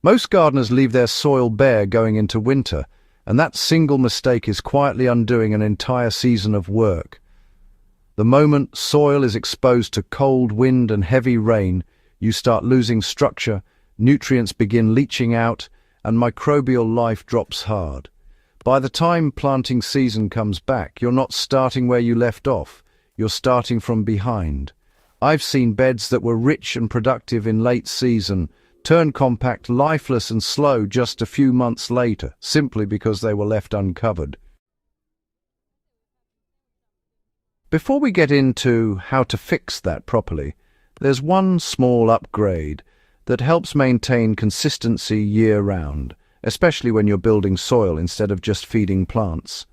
Most gardeners leave their soil bare going into winter, and that single mistake is quietly undoing an entire season of work. The moment soil is exposed to cold wind and heavy rain, you start losing structure, nutrients begin leaching out, and microbial life drops hard. By the time planting season comes back, you're not starting where you left off, you're starting from behind. I've seen beds that were rich and productive in late season turn compact, lifeless and slow just a few months later, simply because they were left uncovered. Before we get into how to fix that properly, there's one small upgrade that helps maintain consistency year-round, especially when you're building soil instead of just feeding plants.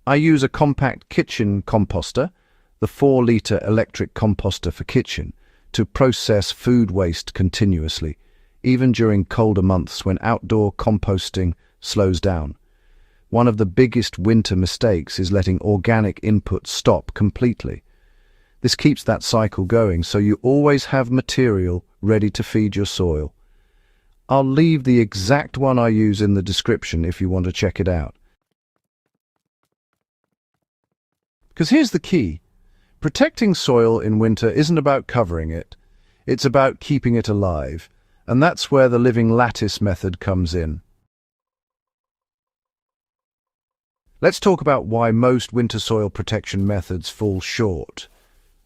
I use a compact kitchen composter, the 4-litre electric composter for kitchen, to process food waste continuously, even during colder months when outdoor composting slows down. One of the biggest winter mistakes is letting organic input stop completely. This keeps that cycle going, so you always have material ready to feed your soil. I'll leave the exact one I use in the description if you want to check it out. Because here's the key. Protecting soil in winter isn't about covering it. It's about keeping it alive. And that's where the living lattice method comes in. Let's talk about why most winter soil protection methods fall short.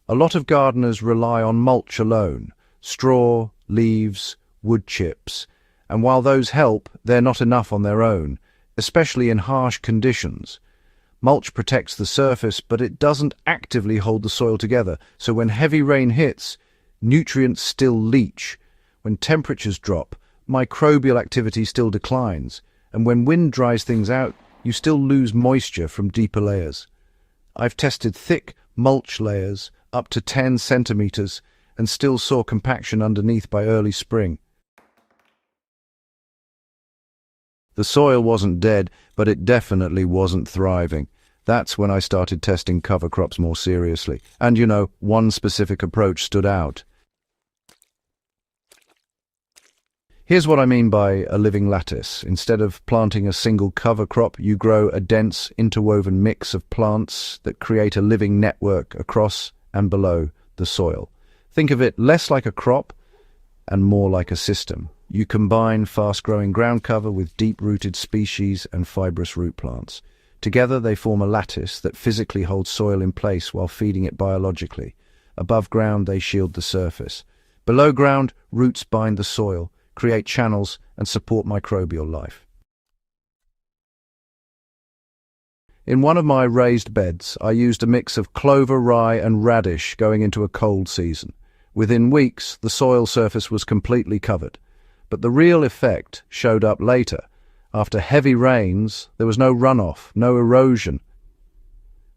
A lot of gardeners rely on mulch alone, straw, leaves, wood chips, and while those help, they're not enough on their own, especially in harsh conditions. Mulch protects the surface, but it doesn't actively hold the soil together, so when heavy rain hits, nutrients still leach. When temperatures drop, microbial activity still declines, and when wind dries things out, you still lose moisture from deeper layers. I've tested thick mulch layers up to 10 centimeters and still saw compaction underneath by early spring. The soil wasn't dead, but it definitely wasn't thriving. That's when I started testing cover crops more seriously. And one specific approach stood out. Here's what I mean by a living lattice. Instead of planting a single cover crop, you grow a dense, interwoven mix of plants that create a living network across and below the soil. Think of it less like a crop and more like a system. You combine fast-growing ground cover with deep-rooted species and fibrous root plants. Together they form a lattice that physically holds soil in place while feeding it biologically. Above ground they shield the surface. Below ground, roots bind the soil, create channels, and support microbial life. In one of my raised beds, I used a mix of clover, rye, and radish going into a cold season. Within weeks, the soil surface was completely covered. But the real effect showed up later. After heavy rains, there was no runoff, no erosion.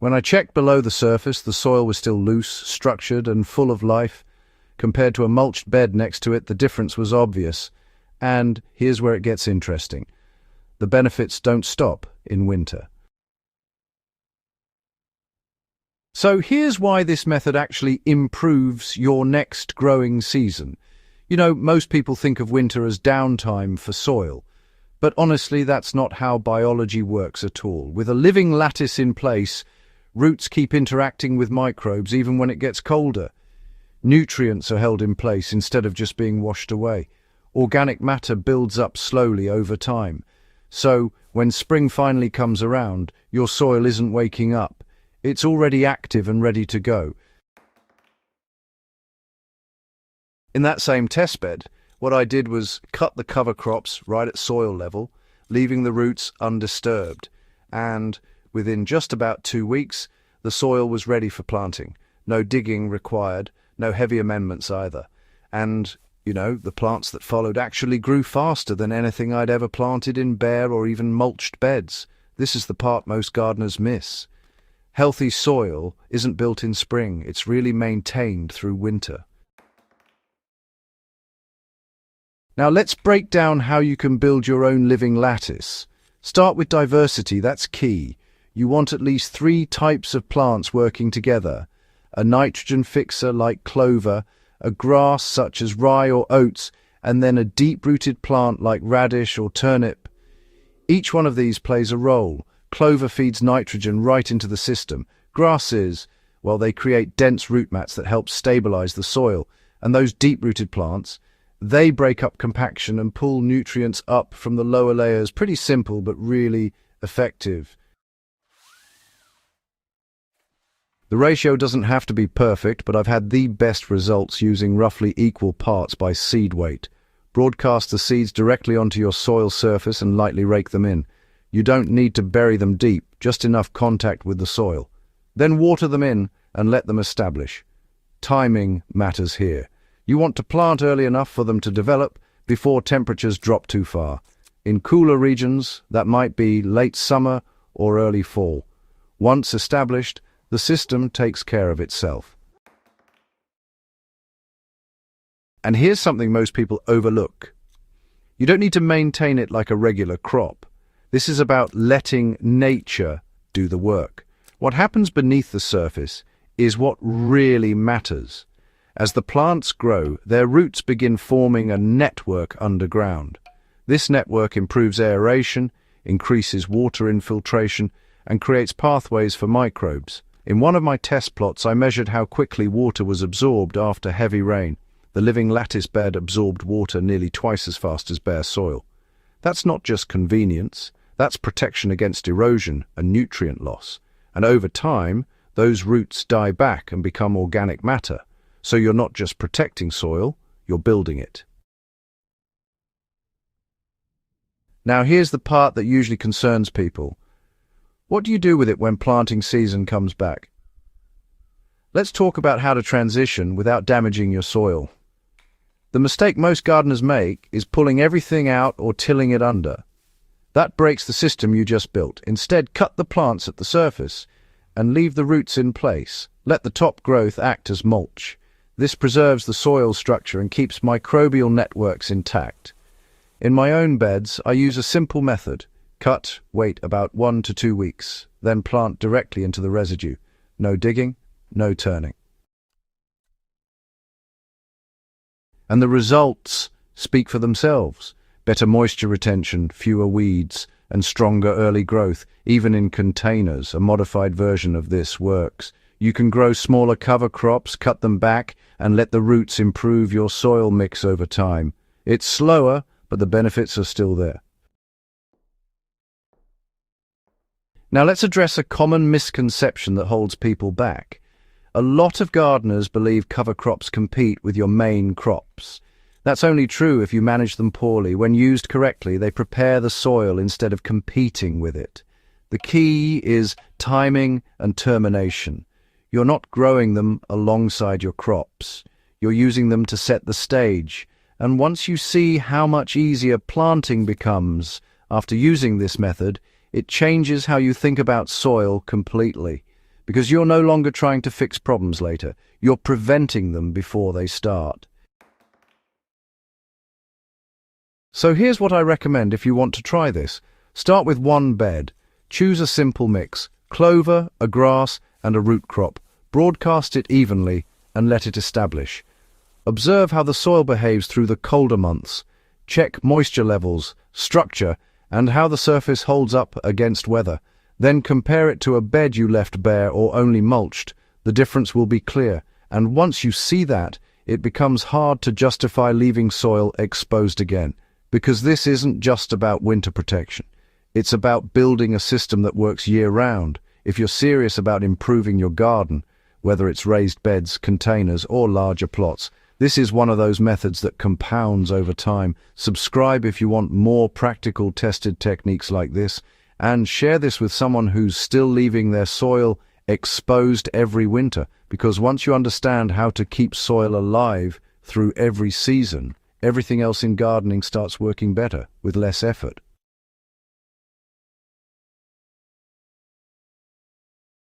When I checked below the surface, the soil was still loose, structured, and full of life. Compared to a mulched bed next to it, the difference was obvious. And here's where it gets interesting. The benefits don't stop in winter. So here's why this method actually improves your next growing season. Most people think of winter as downtime for soil. But honestly, that's not how biology works at all. With a living lattice in place, roots keep interacting with microbes even when it gets colder. Nutrients are held in place instead of just being washed away. Organic matter builds up slowly over time. So, when spring finally comes around, your soil isn't waking up. It's already active and ready to go. In that same test bed, what I did was cut the cover crops right at soil level, leaving the roots undisturbed. And within just about 2 weeks, the soil was ready for planting. No digging required, no heavy amendments either. And, the plants that followed actually grew faster than anything I'd ever planted in bare or even mulched beds. This is the part most gardeners miss. Healthy soil isn't built in spring, it's really maintained through winter. Now let's break down how you can build your own living lattice. Start with diversity, that's key. You want at least 3 types of plants working together. A nitrogen fixer like clover, a grass such as rye or oats, and then a deep-rooted plant like radish or turnip. Each one of these plays a role. Clover feeds nitrogen right into the system. Grasses, well, they create dense root mats that help stabilize the soil. And those deep-rooted plants, they break up compaction and pull nutrients up from the lower layers. Pretty simple, but really effective. The ratio doesn't have to be perfect, but I've had the best results using roughly equal parts by seed weight. Broadcast the seeds directly onto your soil surface and lightly rake them in. You don't need to bury them deep, just enough contact with the soil. Then water them in and let them establish. Timing matters here. You want to plant early enough for them to develop before temperatures drop too far. In cooler regions, that might be late summer or early fall. Once established, the system takes care of itself. And here's something most people overlook. You don't need to maintain it like a regular crop. This is about letting nature do the work. What happens beneath the surface is what really matters. As the plants grow, their roots begin forming a network underground. This network improves aeration, increases water infiltration, and creates pathways for microbes. In one of my test plots, I measured how quickly water was absorbed after heavy rain. The living lattice bed absorbed water nearly twice as fast as bare soil. That's not just convenience, that's protection against erosion and nutrient loss. And over time, those roots die back and become organic matter. So you're not just protecting soil, you're building it. Now here's the part that usually concerns people. What do you do with it when planting season comes back? Let's talk about how to transition without damaging your soil. The mistake most gardeners make is pulling everything out or tilling it under. That breaks the system you just built. Instead, cut the plants at the surface and leave the roots in place. Let the top growth act as mulch. This preserves the soil structure and keeps microbial networks intact. In my own beds, I use a simple method. Cut, wait about 1 to 2 weeks, then plant directly into the residue. No digging, no turning. And the results speak for themselves. Better moisture retention, fewer weeds, and stronger early growth. Even in containers, a modified version of this works. You can grow smaller cover crops, cut them back, and let the roots improve your soil mix over time. It's slower, but the benefits are still there. Now let's address a common misconception that holds people back. A lot of gardeners believe cover crops compete with your main crops. That's only true if you manage them poorly. When used correctly, they prepare the soil instead of competing with it. The key is timing and termination. You're not growing them alongside your crops. You're using them to set the stage. And once you see how much easier planting becomes after using this method, it changes how you think about soil completely, because you're no longer trying to fix problems later. You're preventing them before they start. So here's what I recommend if you want to try this. Start with one bed. Choose a simple mix: clover, a grass, and a root crop. Broadcast it evenly and let it establish. Observe how the soil behaves through the colder months. Check moisture levels, structure, and how the surface holds up against weather. Then compare it to a bed you left bare or only mulched. The difference will be clear, and once you see that, it becomes hard to justify leaving soil exposed again, because this isn't just about winter protection. It's about building a system that works year-round. If you're serious about improving your garden, whether it's raised beds, containers, or larger plots, this is one of those methods that compounds over time. Subscribe if you want more practical, tested techniques like this, and share this with someone who's still leaving their soil exposed every winter, because once you understand how to keep soil alive through every season, everything else in gardening starts working better with less effort.